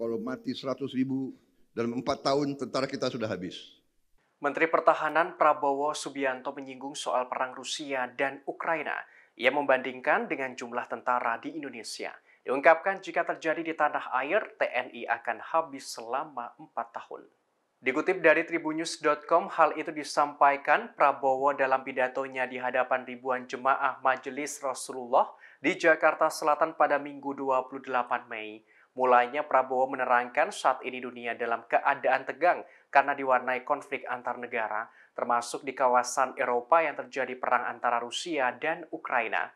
Kalau mati 100.000 dalam 4 tahun, tentara kita sudah habis. Menteri Pertahanan Prabowo Subianto menyinggung soal perang Rusia dan Ukraina. Ia membandingkan dengan jumlah tentara di Indonesia. Diungkapkan jika terjadi di tanah air, TNI akan habis selama 4 tahun. Dikutip dari tribunnews.com, hal itu disampaikan Prabowo dalam pidatonya di hadapan ribuan jemaah Majelis Rasulullah di Jakarta Selatan pada Minggu 28 Mei. Mulanya Prabowo menerangkan saat ini dunia dalam keadaan tegang karena diwarnai konflik antar negara, termasuk di kawasan Eropa yang terjadi perang antara Rusia dan Ukraina.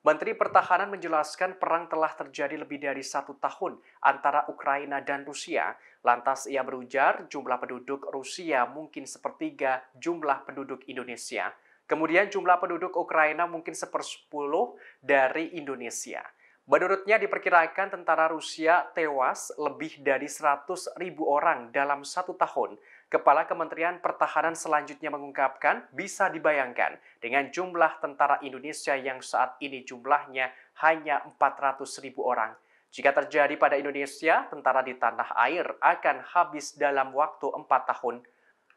Menteri Pertahanan menjelaskan perang telah terjadi lebih dari 1 tahun antara Ukraina dan Rusia. Lantas ia berujar jumlah penduduk Rusia mungkin sepertiga jumlah penduduk Indonesia. Kemudian jumlah penduduk Ukraina mungkin 1/10 dari Indonesia. Menurutnya diperkirakan tentara Rusia tewas lebih dari 100.000 orang dalam 1 tahun. Kepala Kementerian Pertahanan selanjutnya mengungkapkan bisa dibayangkan dengan jumlah tentara Indonesia yang saat ini jumlahnya hanya 400.000 orang. Jika terjadi pada Indonesia, tentara di tanah air akan habis dalam waktu 4 tahun.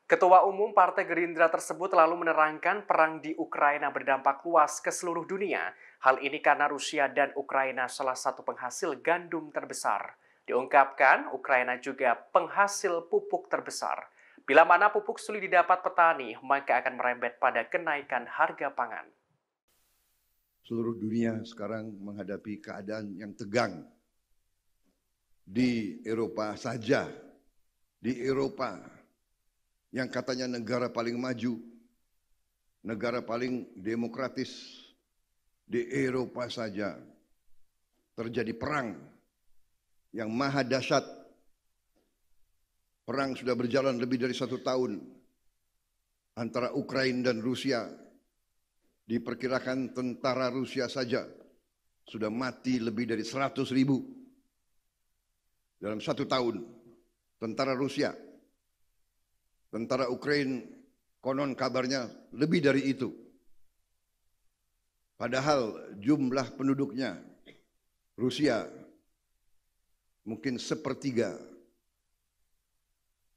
Ketua Umum Partai Gerindra tersebut lalu menerangkan perang di Ukraina berdampak luas ke seluruh dunia. Hal ini karena Rusia dan Ukraina salah satu penghasil gandum terbesar. Diungkapkan, Ukraina juga penghasil pupuk terbesar. Bila mana pupuk sulit didapat petani, maka akan merembet pada kenaikan harga pangan. Seluruh dunia sekarang menghadapi keadaan yang tegang. Di Eropa saja, di Eropa yang katanya negara paling maju, negara paling demokratis, di Eropa saja terjadi perang yang maha dahsyat. Perang sudah berjalan lebih dari 1 tahun antara Ukraina dan Rusia. Diperkirakan tentara Rusia saja sudah mati lebih dari 100.000 dalam 1 tahun. Tentara Rusia. Tentara Ukraina konon kabarnya lebih dari itu. Padahal jumlah penduduknya Rusia mungkin 1/3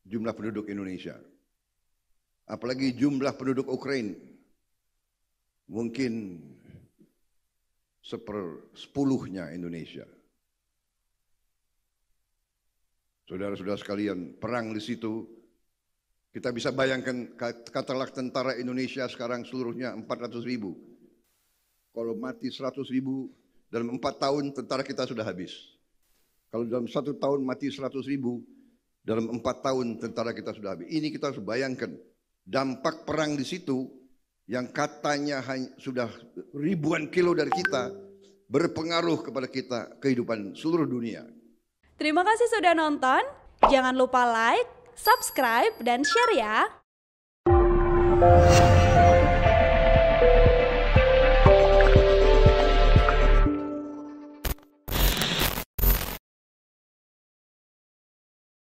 jumlah penduduk Indonesia. Apalagi jumlah penduduk Ukraina mungkin 1/10 Indonesia. Saudara-saudara sekalian, perang di situ, kita bisa bayangkan katakanlah tentara Indonesia sekarang seluruhnya 400.000. Kalau mati 100.000 dalam 4 tahun, tentara kita sudah habis. Kalau dalam 1 tahun mati 100.000, dalam 4 tahun tentara kita sudah habis. Ini kita harus bayangkan dampak perang di situ yang katanya sudah ribuan kilo dari kita, berpengaruh kepada kita, kehidupan seluruh dunia. Terima kasih sudah nonton. Jangan lupa like, subscribe, dan share ya.